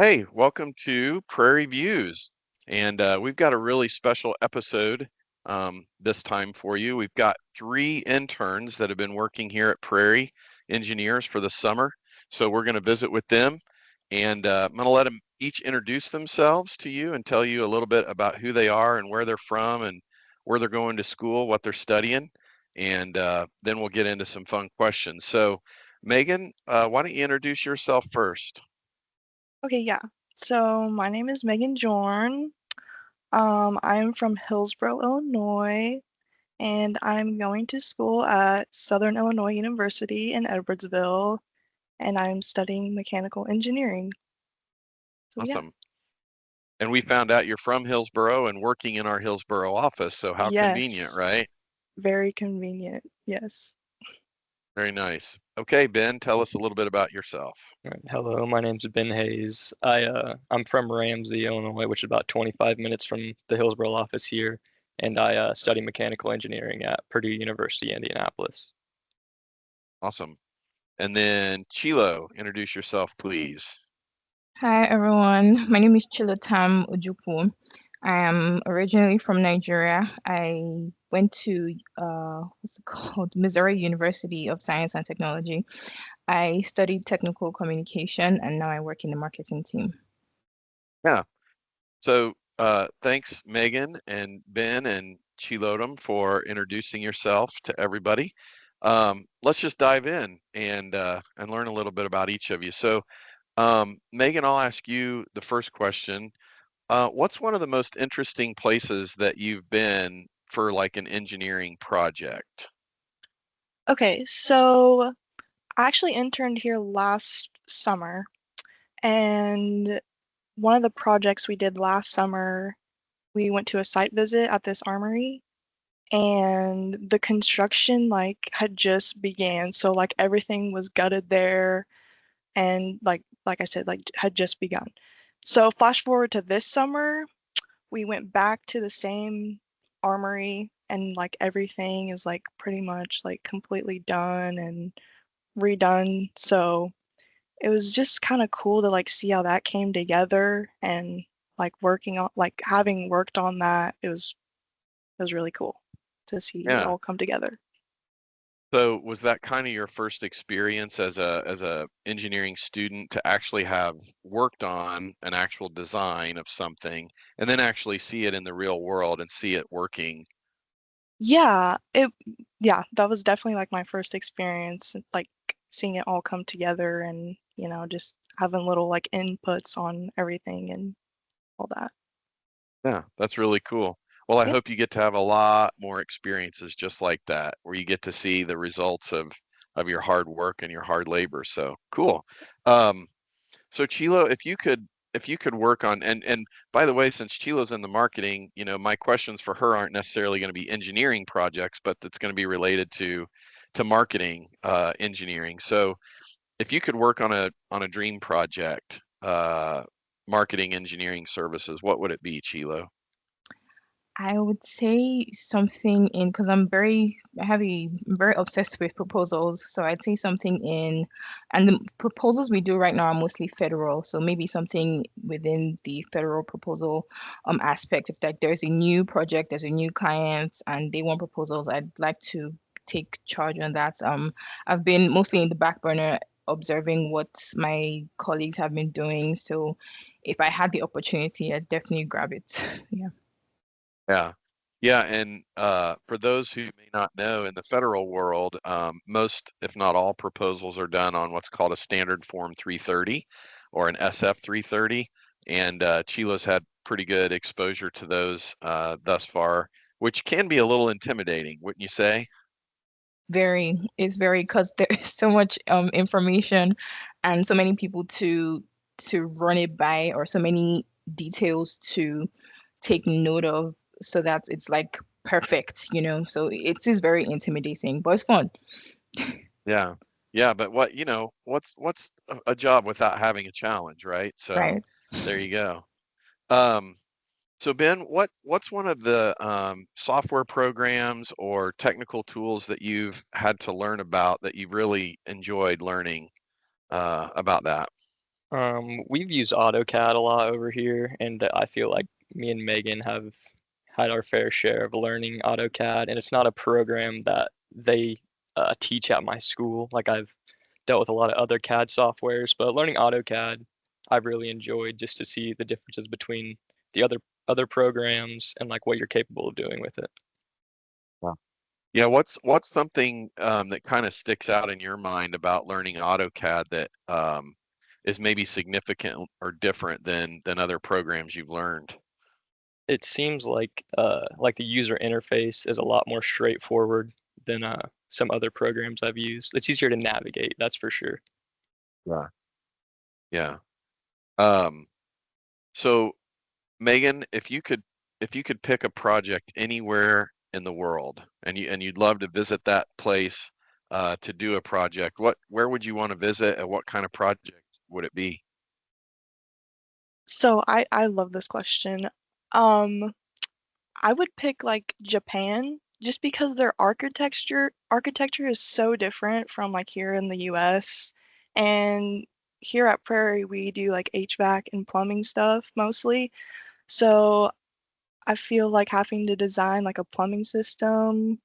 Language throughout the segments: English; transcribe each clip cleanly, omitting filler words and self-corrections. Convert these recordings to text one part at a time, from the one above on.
Hey, welcome to Prairie Views. And we've got a really special episode this time for you. We've got three interns that have been working here at Prairie Engineers for the summer. So we're going to visit with them and I'm going to let them each introduce themselves to you and tell you a little bit about who they are and where they're from and where they're going to school, what they're studying. And then we'll get into some fun questions. So, Megan, why don't you introduce yourself first? Okay, yeah. So my name is Megan Jorn. I'm from Hillsborough, Illinois, and I'm going to school at Southern Illinois University in Edwardsville, and I'm studying mechanical engineering. So yeah. Awesome. And we found out you're from Hillsborough and working in our Hillsborough office, so how convenient, Yes, right? very convenient. Yes. Very nice. Okay, Ben, tell us a little bit about yourself. All right. Hello, my name's Ben Hayes. I'm from Ramsey, Illinois, which is about 25 minutes from the Hillsborough office here, and I study mechanical engineering at Purdue University, Indianapolis. Awesome. And then Chilo, introduce yourself, please. Hi everyone, my name is Chilotam Ojukwu. I am originally from Nigeria. I went to what's it called? Missouri University of Science and Technology. I studied technical communication and now I work in the marketing team. Yeah. So thanks, Megan and Ben and Chilotam for introducing yourself to everybody. Let's just dive in and learn a little bit about each of you. So Megan, I'll ask you the first question. What's one of the most interesting places that you've been for like an engineering project? Okay, so I actually interned here last summer, and one of the projects we did last summer, we went to a site visit at this armory, and the construction had just began, so everything was gutted there, and like I said, had just begun. So flash forward to this summer, we went back to the same armory, and everything is pretty much completely done and redone. So it was just kind of cool to see how that came together, and working on having worked on that, it was really cool to see it Yeah. all come together. So was that kind of your first experience as a engineering student to actually have worked on an actual design of something and then actually see it in the real world and see it working? Yeah, yeah, that was definitely my first experience, seeing it all come together, and just having little inputs on everything and all that. Yeah, that's really cool. Well, I Yep. hope you get to have a lot more experiences just like that, where you get to see the results of your hard work and your hard labor. So cool. Um, So Chilo, if you could work on and by the way, since Chilo's in the marketing, you know, my questions for her aren't necessarily going to be engineering projects, but it's going to be related to marketing engineering. So if you could work on a dream project, marketing engineering services, what would it be, Chilo? I would say something in because I'm very obsessed with proposals. So I'd say something in, and the proposals we do right now are mostly federal. So maybe something within the federal proposal aspect. If like there's a new project, there's a new client, and they want proposals, I'd like to take charge on that. I've been mostly in the back burner observing what my colleagues have been doing. So if I had the opportunity, I'd definitely grab it. Yeah. Yeah. Yeah, and for those who may not know, in the federal world, most, if not all, proposals are done on what's called a standard form 330 or an SF 330. And Chilo's had pretty good exposure to those thus far, which can be a little intimidating, wouldn't you say? Very, it's very because there's so much information and so many people to run it by or so many details to take note of so that it's like perfect, you know. So it is very intimidating, but it's fun. Yeah. Yeah, but what, you know, what's a job without having a challenge, right? So Right. there you go. Um, So Ben, what's one of the software programs or technical tools that you've had to learn about that you've really enjoyed learning about that? We've used AutoCAD a lot over here, and I feel like me and Megan have had our fair share of learning AutoCAD, and it's not a program that they teach at my school. Like I've dealt with a lot of other CAD softwares, but learning AutoCAD, I've really enjoyed just to see the differences between the other programs and like what you're capable of doing with it. Yeah, what's something that kind of sticks out in your mind about learning AutoCAD that is maybe significant or different than other programs you've learned? It seems like the user interface is a lot more straightforward than some other programs I've used. It's easier to navigate, that's for sure. Yeah. Yeah. Um, so Megan, if you could pick a project anywhere in the world and you'd love to visit that place to do a project, where would you want to visit and what kind of project would it be? So I love this question. Um, I would pick like Japan just because their architecture is so different from like here in the US. And here at Prairie we do like HVAC and plumbing stuff mostly. So I feel like having to design like a plumbing system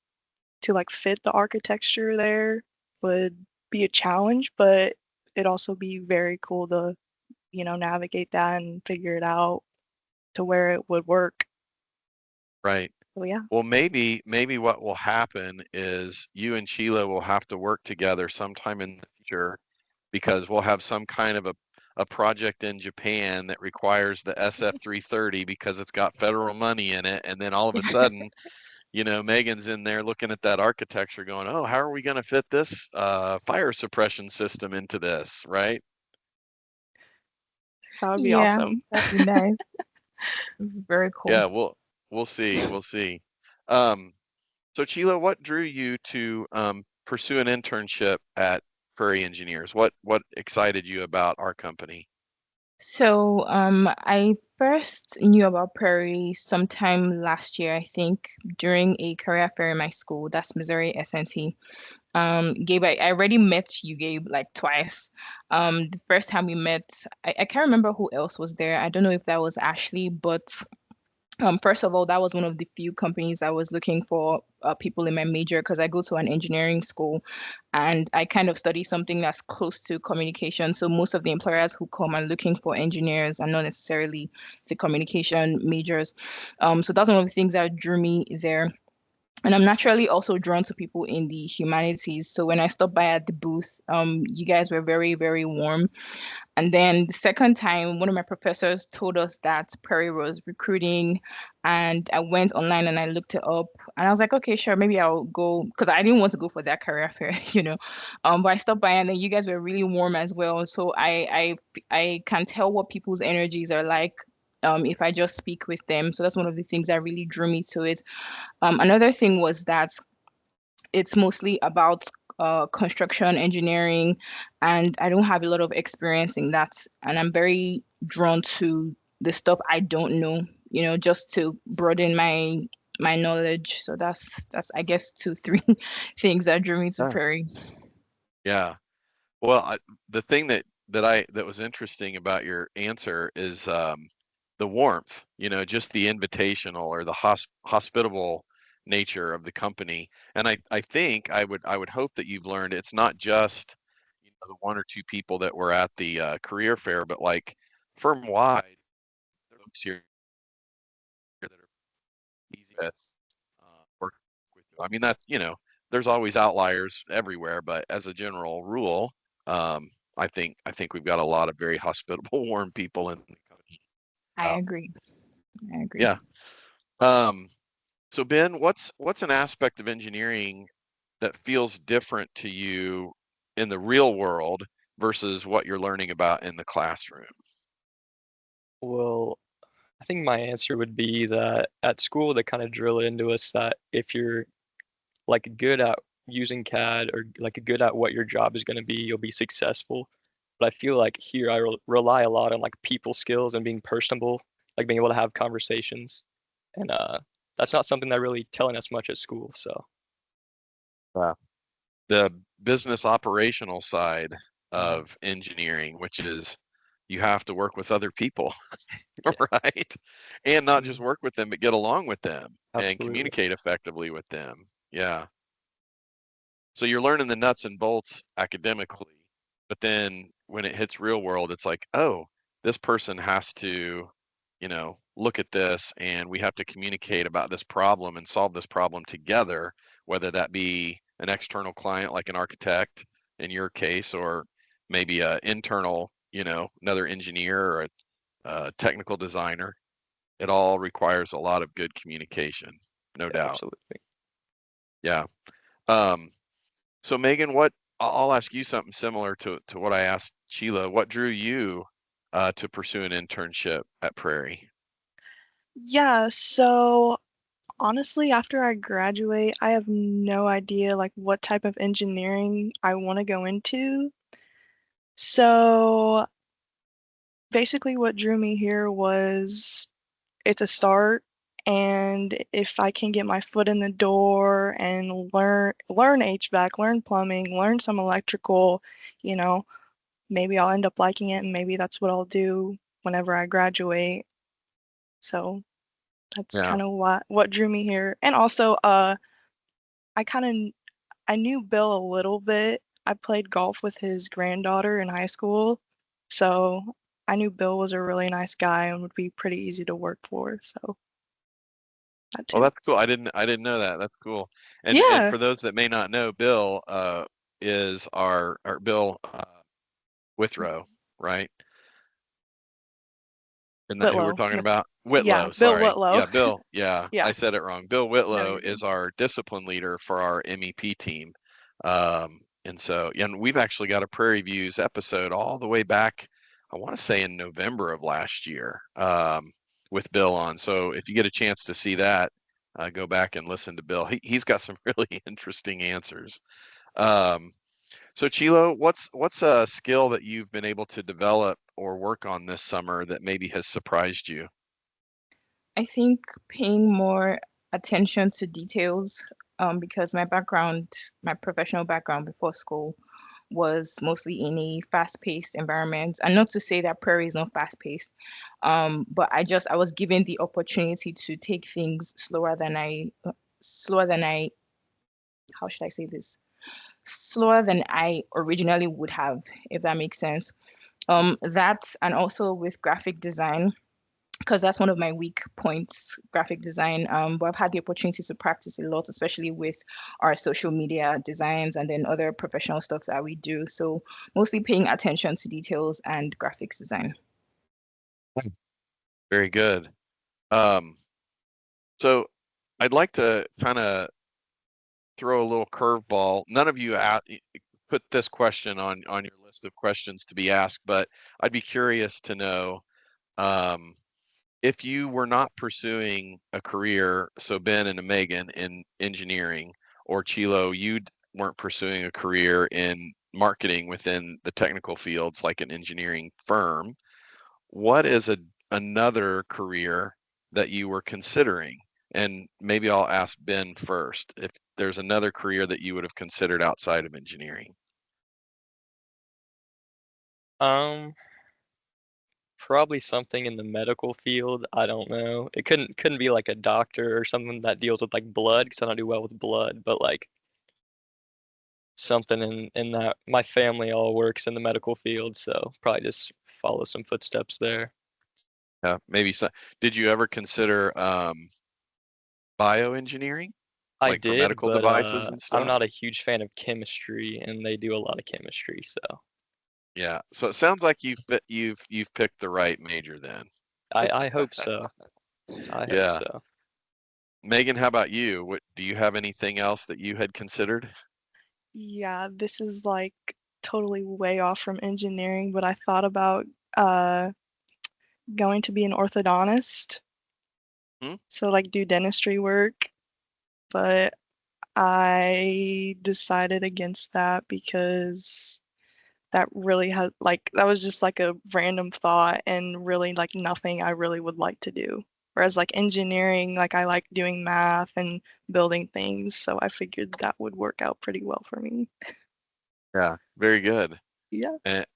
to like fit the architecture there would be a challenge, but it'd also be very cool to, navigate that and figure it out to where it would work. Right. So yeah. Well, maybe what will happen is you and Chilo will have to work together sometime in the future because we'll have some kind of a project in Japan that requires the SF330 because it's got federal money in it. And then all of a sudden, Megan's in there looking at that architecture going, oh, how are we going to fit this fire suppression system into this, right? That would be Yeah, awesome. that'd be nice. Very cool. Yeah, we'll see. We'll see. Um, so Chilo, what drew you to pursue an internship at Prairie Engineers? What excited you about our company? So, I first knew about Prairie sometime last year, I think, during a career fair in my school. That's Missouri SNT. Gabe, I already met you, Gabe, like twice. The first time we met, I can't remember who else was there. I don't know if that was Ashley, but first of all, that was one of the few companies I was looking for people in my major because I go to an engineering school and I kind of study something that's close to communication. So most of the employers who come are looking for engineers and not necessarily the communication majors. So that's one of the things that drew me there. And I'm naturally also drawn to people in the humanities. So when I stopped by at the booth, you guys were very, very warm. And then the second time, one of my professors told us that Prairie was recruiting, and I went online and I looked it up, and I was like, okay, sure, maybe I'll go because I didn't want to go for that career fair, you know. But I stopped by, and then you guys were really warm as well, so I can tell what people's energies are like. If I just speak with them. So that's one of the things that really drew me to it. Another thing was that it's mostly about construction engineering, and I don't have a lot of experience in that. And I'm very drawn to the stuff I don't know, just to broaden my knowledge. So that's I guess two, three things that drew me to Yeah. Prairie. Yeah. Well, the thing that was interesting about your answer is the warmth, just the invitational or the hospitable nature of the company. And I think I would hope that you've learned it's not just the one or two people that were at the career fair, but like firm wide, there are folks here that are easy with work with you. I mean that there's always outliers everywhere, but as a general rule, um, I think we've got a lot of very hospitable, warm people in the company. I Uh, agree. I agree. yeah. Um, so Ben, what's an aspect of engineering that feels different to you in the real world versus what you're learning about in the classroom? Well, I think my answer would be that at school they kind of drill into us that if you're like good at using CAD or like good at what your job is going to be, you'll be successful. But I feel like here I rely a lot on like people skills and being personable, like being able to have conversations, and that's not something they're really telling us much at school. So The business operational side of engineering, which is you have to work with other people, Yeah. right? And not just work with them, but get along with them and Absolutely. communicate effectively with them. Yeah. So you're learning the nuts and bolts academically, but then when it hits real world, it's like, oh, this person has to, look at this and we have to communicate about this problem and solve this problem together, whether that be an external client like an architect in your case, or maybe a internal, another engineer or a technical designer. It all requires a lot of good communication, no doubt. Absolutely. Yeah. So Megan, I'll ask you something similar to what I asked Chilo. What drew you to pursue an internship at Prairie? Yeah, so honestly, after I graduate, I have no idea like what type of engineering I want to go into. So basically what drew me here was it's a start, and if I can get my foot in the door and learn HVAC, learn plumbing, learn some electrical, you know, maybe I'll end up liking it and maybe that's what I'll do whenever I graduate. So that's Yeah. kind of what drew me here. And also I kind of I knew Bill a little bit. I played golf with his granddaughter in high school. So I knew Bill was a really nice guy and would be pretty easy to work for. So that Well, too. that's cool. I didn't know that. That's cool. And Yeah, for those that may not know, Bill is our Bill Withrow, right? Isn't that who we're Whitlow. talking With about? yeah, Whitlow, Bill sorry. Whitlow. Yeah, Bill. Yeah, I Yeah. said it wrong. Bill No, Whitlow you're is good. our discipline leader for our MEP team. And so, yeah, and we've actually got a Prairie Views episode all the way back, I want to say in November of last year, with Bill on. So if you get a chance to see that, go back and listen to Bill. He's got some really interesting answers. Um, so Chilo, what's a skill that you've been able to develop or work on this summer that maybe has surprised you? I think paying more attention to details, because my professional background before school was mostly in a fast-paced environment. And not to say that Prairie is not fast-paced, but I was given the opportunity to take things slower than I, how should I say this? Slower than I originally would have, if that makes sense. That and also with graphic design, because that's one of my weak points, graphic design. But I've had the opportunity to practice a lot, especially with our social media designs and then other professional stuff that we do. So mostly paying attention to details and graphics design. Very good. Um, so I'd like to kind of throw a little curveball. None of you put this question on your list of questions to be asked, but I'd be curious to know, um, if you were not pursuing a career, so Ben and Megan in engineering, or Chilo, you weren't pursuing a career in marketing within the technical fields like an engineering firm, what is another career that you were considering? And maybe I'll ask Ben first, if there's another career that you would have considered outside of engineering. Um, Probably something in the medical field. I don't know. It couldn't be like a doctor or something that deals with like blood, because I don't do well with blood, but like something in that. My family all works in the medical field, so probably just follow some footsteps there. Maybe so. Did you ever consider bioengineering, I like for did, medical but devices and I'm stuff? not a huge fan of chemistry, and they do a lot of chemistry, so Yeah. So it sounds like you've picked the right major then. I hope so. I hope Yeah. so. Megan, how about you? What do you have anything else that you had considered? Yeah, this is like totally way off from engineering, but I thought about uh going to be an orthodontist, Hmm? so like do dentistry work, but I decided against that because that really has like that was just like a random thought and really like nothing I really would like to do. Whereas like engineering, like I like doing math and building things, so I figured that would work out pretty well for me. Yeah. Very good. Yeah. And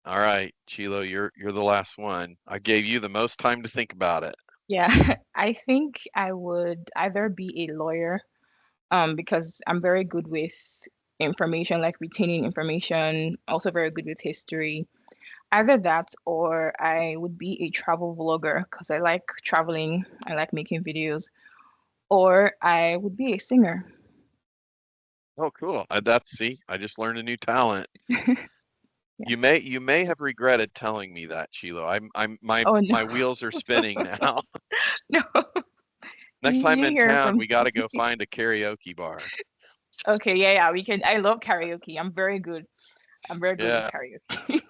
All right, Chilo, you're the last one. I gave you the most time to think about it. Yeah, I think I would either be a lawyer, because I'm very good with information, like retaining information, also very good with history. Either that or I would be a travel vlogger because I like traveling, I like making videos, or I would be a singer. Oh, cool. See, I just learned a new talent. Yeah. You may have regretted telling me that, Chilo. Oh no, My wheels are spinning now. no. Next time You in hear it town, from we got to go find a karaoke bar. Okay, yeah, yeah, we can. I love karaoke. I'm very good. I'm very good with Yeah, karaoke.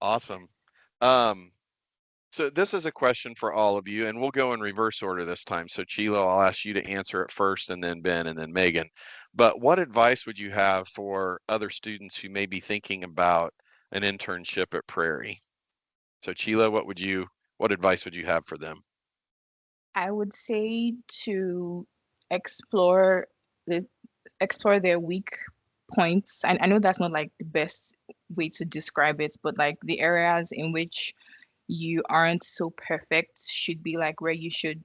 awesome. Um, so this is a question for all of you, and we'll go in reverse order this time. So Chilo, I'll ask you to answer it first, and then Ben, and then Megan. But what advice would you have for other students who may be thinking about an internship at Prairie? So Chilo, what advice would you have for them? I would say to explore the explore their weak points. And I know that's not like the best way to describe it, but like the areas in which you aren't so perfect should be like where you should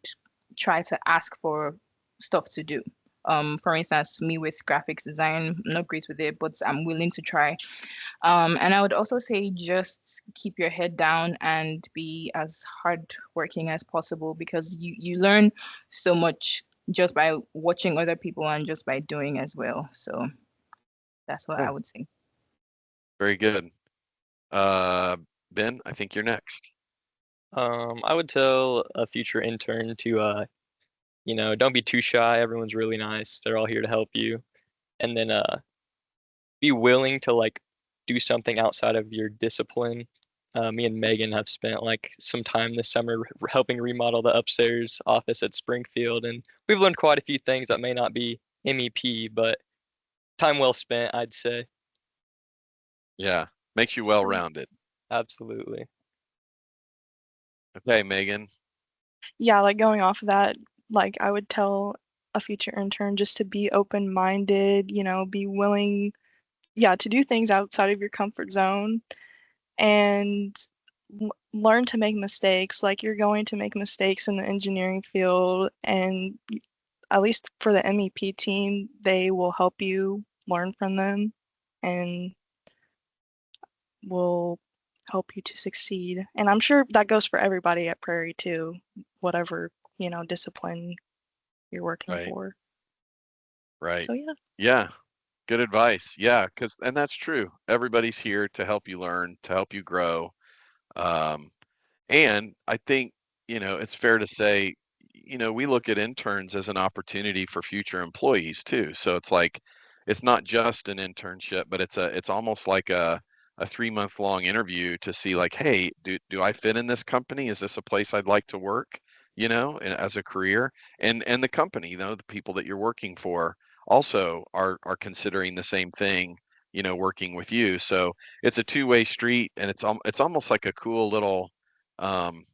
try to ask for stuff to do. For instance, me with graphics design, I'm not great with it, but I'm willing to try. And I would also say just keep your head down and be as hardworking as possible because you learn so much just by watching other people and just by doing as well. So that's what I Yeah, would say. very good. Uh, Ben, I think you're next. I would tell a future intern to, don't be too shy. Everyone's really nice. They're all here to help you. And then be willing to like do something outside of your discipline. Me and Megan have spent like some time this summer helping remodel the upstairs office at Springfield, and we've learned quite a few things that may not be MEP, but time well spent, I'd say. Yeah, makes you well-rounded. Absolutely. Okay, Megan. Yeah, like going off of that, like I would tell a future intern just to be open-minded, be willing, yeah, to do things outside of your comfort zone and learn to make mistakes. Like you're going to make mistakes in the engineering field, and at least for the MEP team, they will help you learn from them and will help you to succeed. And I'm sure that goes for everybody at Prairie too, whatever, discipline you're working Right, for. right. So yeah. Yeah, good advice. Yeah, and that's true. Everybody's here to help you learn, to help you grow. Um, And I think, it's fair to say, we look at interns as an opportunity for future employees too. So it's like, it's not just an internship, but it's almost like a 3 month long interview to see like, hey, do I fit in this company? Is this a place I'd like to work, as a career? And the company, the people that you're working for also are considering the same thing, working with you. So it's a two-way street, and it's almost like a cool little um,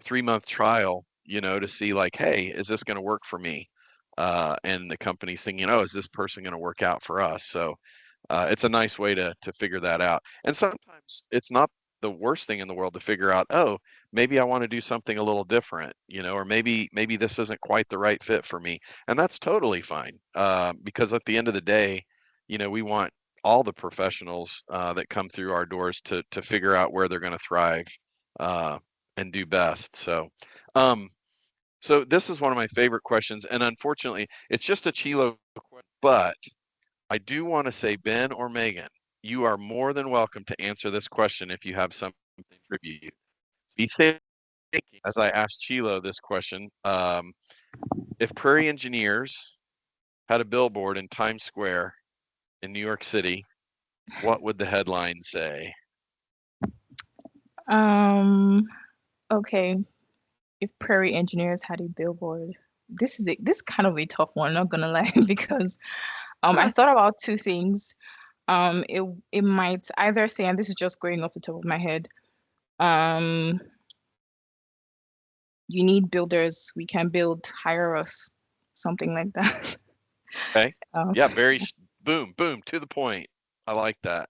3 month trial, to see like, hey, is this going to work for me? And the company's thinking, oh, is this person going to work out for us? So it's a nice way to figure that out. And sometimes it's not the worst thing in the world to figure out, oh, maybe I want to do something a little different, or maybe this isn't quite the right fit for me, and that's totally fine. Because at the end of the day, we want all the professionals that come through our doors to figure out where they're going to thrive uh, and do best. Um, so this is one of my favorite questions, and unfortunately, it's just a Chilo question, but I do want to say, Ben or Megan, you are more than welcome to answer this question if you have something to contribute. Be thinking as I asked Chilo this question. If Prairie Engineers had a billboard in Times Square in New York City, what would the headline say? Um, okay. If Prairie Engineers had a billboard, this kind of a tough one, not gonna lie, because I thought about two things. It might either say, and this is just going off the top of my head, um, you need builders, we can build, hire us, something like that. Okay. Um, Yeah, boom, boom, to the point. I like that.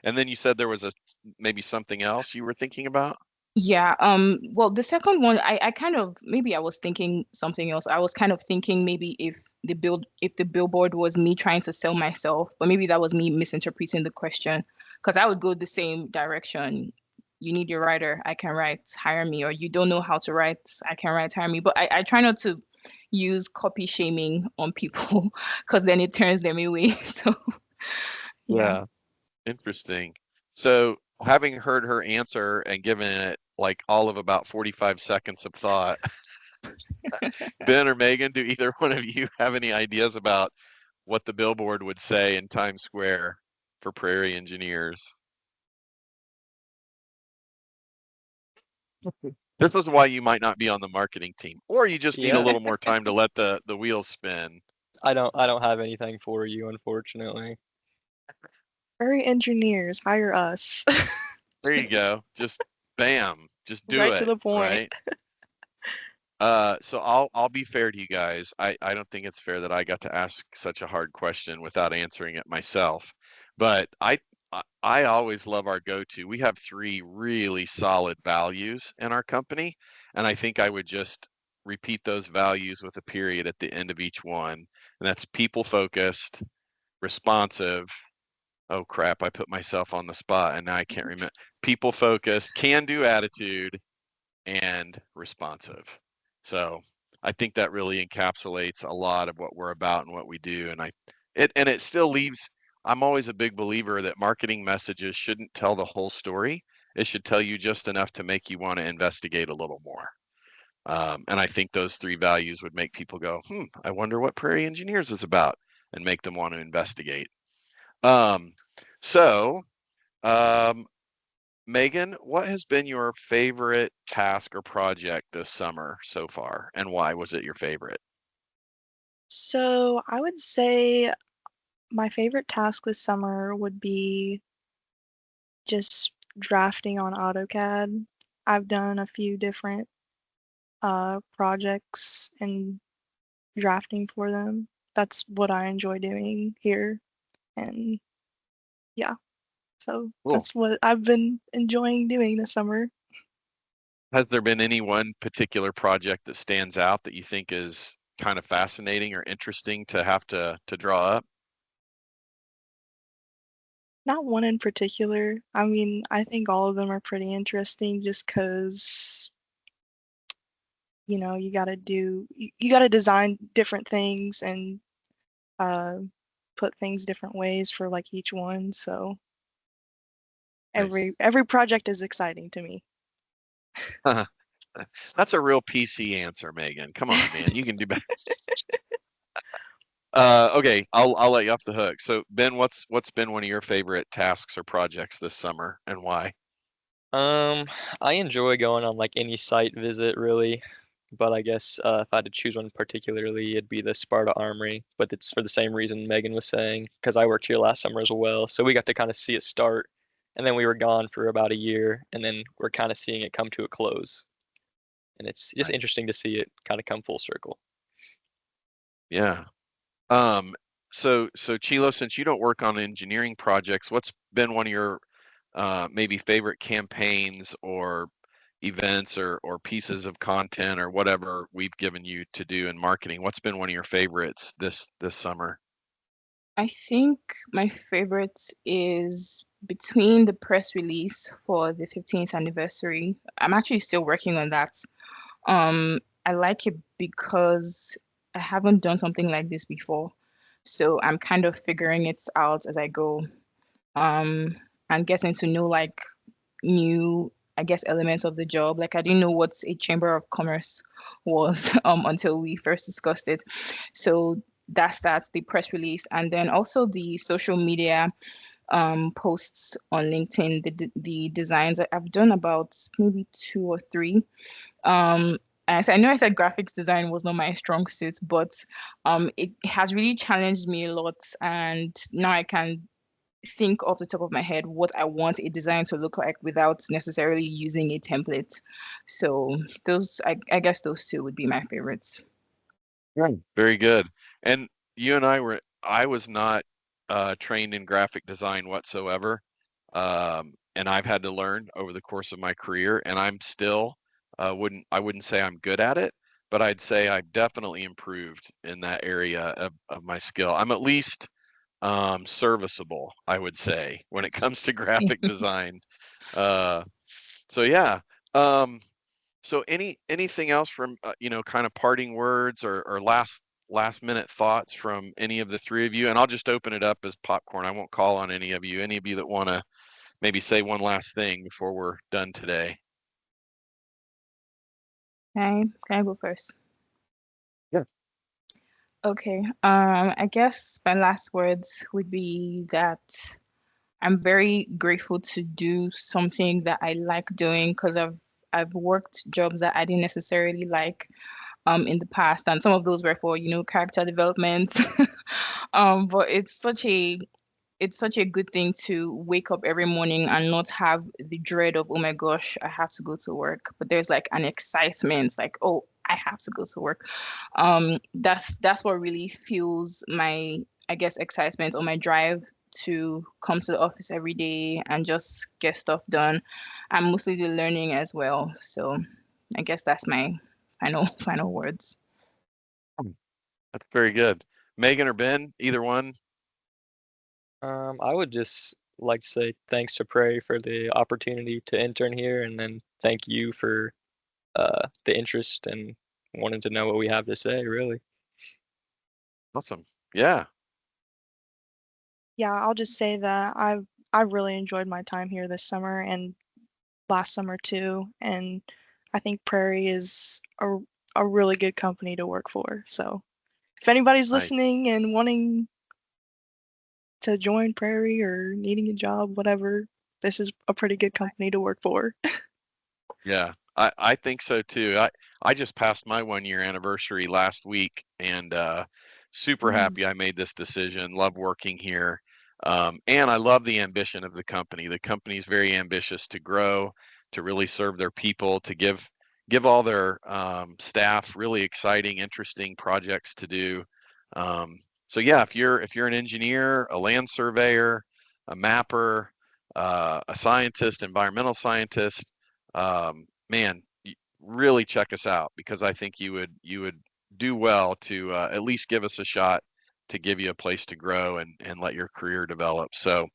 And then you said there was maybe something else you were thinking about? Yeah, well, the second one, I kind of, maybe I was thinking something else. I was kind of thinking maybe if the billboard was me trying to sell myself, but maybe that was me misinterpreting the question, because I would go the same direction. You need your writer, I can write, hire me, or you don't know how to write, I can write, hire me. But I try not to use copy shaming on people because then it turns them away. So yeah. Yeah. Interesting. So having heard her answer and given it like all of about 45 seconds of thought, Ben or Megan, do either one of you have any ideas about what the billboard would say in Times Square for Prairie Engineers? This is why you might not be on the marketing team, or you just need a Yeah. little more time to let the wheels spin. I don't have anything for you, unfortunately. Prairie Engineers, hire us. There you go. Just bam, just do Right to it, the point. right? So I'll be fair to you guys. I don't think it's fair that I got to ask such a hard question without answering it myself. But I always love our go-to. We have 3 really solid values in our company, and I think I would just repeat those values with a period at the end of each one. And that's people focused, responsive. Oh crap, I put myself on the spot and now I can't remember. People focused, can-do attitude, and responsive. So I think that really encapsulates a lot of what we're about and what we do. And it still leaves, I'm always a big believer that marketing messages shouldn't tell the whole story. It should tell you just enough to make you want to investigate a little more. And I think those 3 values would make people go, I wonder what Prairie Engineers is about, and make them want to investigate. Um, so, um, Megan, what has been your favorite task or project this summer so far, and why was it your favorite? So I would say my favorite task this summer would be just drafting on AutoCAD. I've done a few different projects and drafting for them. That's what I enjoy doing here. And yeah, so Cool. that's what I've been enjoying doing this summer. Has there been any one particular project that stands out that you think is kind of fascinating or interesting to have to draw up? Not one in particular. I mean, I think all of them are pretty interesting just because, you gotta design different things and uh, put things different ways for like each one. So Nice. every project is exciting to me. That's a real PC answer, Megan. Come on, man, you can do better. Okay, I'll let you off the hook. So Ben, what's been one of your favorite tasks or projects this summer, and why? I enjoy going on like any site visit really, but I guess if I had to choose one particularly, it'd be the Sparta Armory. But it's for the same reason Megan was saying, because I worked here last summer as well, so we got to kind of see it start, and then we were gone for about a year, and then we're kind of seeing it come to a close, and it's just Right. interesting to see it kind of come full circle. Yeah. So Chilo, since you don't work on engineering projects, what's been one of your maybe favorite campaigns or events or pieces of content or whatever we've given you to do in marketing? What's been one of your favorites this summer? I think my favorite is between the press release for the 15th anniversary. I'm actually still working on that. I like it because I haven't done something like this before. So I'm kind of figuring it out as I go. Um, and getting to know like new, I guess, elements of the job. Like I didn't know what a chamber of commerce was until we first discussed it. So that's the press release, and then also the social media posts on LinkedIn. The designs I've done about maybe 2 or 3. I know I said graphics design was not my strong suit, but it has really challenged me a lot, and now I can think off the top of my head what I want a design to look like without necessarily using a template. So I guess those 2 would be my favorites. Right. Very good. And you and I was not trained in graphic design whatsoever. and I've had to learn over the course of my career, and I'm still I wouldn't say I'm good at it, but I'd say I've definitely improved in that area of my skill. I'm at least serviceable, I would say, when it comes to graphic design. Uh, so yeah. So anything else from kind of parting words or last minute thoughts from any of the three of you? And I'll just open it up as popcorn. I won't call on any of you. Any of you that want to maybe say one last thing before we're done today? Can I go first? Yeah. Okay. I guess my last words would be that I'm very grateful to do something that I like doing because I've worked jobs that I didn't necessarily like in the past, and some of those were for character development. But it's such a good thing to wake up every morning and not have the dread of, oh my gosh, I have to go to work. But there's like an excitement, like, oh, I have to go to work. That's what really fuels my, I guess, excitement or my drive to come to the office every day and just get stuff done. And mostly the learning as well. So I guess that's my final words. That's very good. Megan or Ben, either one? I would just like to say thanks to Prairie for the opportunity to intern here, and then thank you for the interest and wanting to know what we have to say, really. Awesome. Yeah. Yeah, I'll just say that I've really enjoyed my time here this summer and last summer too, and I think Prairie is a really good company to work for. So if anybody's Nice. listening and wanting to join Prairie or needing a job, whatever, this is a pretty good company to work for. Yeah, I think so too. I just passed my 1 year anniversary last week, and super Mm. happy I made this decision. Love working here, and I love the ambition of the company. The company's very ambitious to grow, to really serve their people, to give all their staff really exciting, interesting projects to do. So yeah, if you're an engineer, a land surveyor, a mapper, a scientist, environmental scientist, man, really check us out, because I think you would do well to at least give us a shot to give you a place to grow and let your career develop. So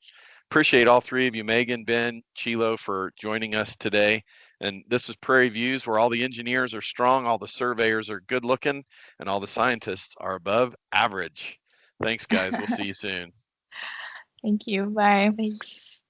appreciate all three of you, Meagan, Ben, Chilo, for joining us today. And this is Prairie Views, where all the engineers are strong, all the surveyors are good looking, and all the scientists are above average. Thanks, guys. We'll see you soon. Thank you. Bye. Thanks.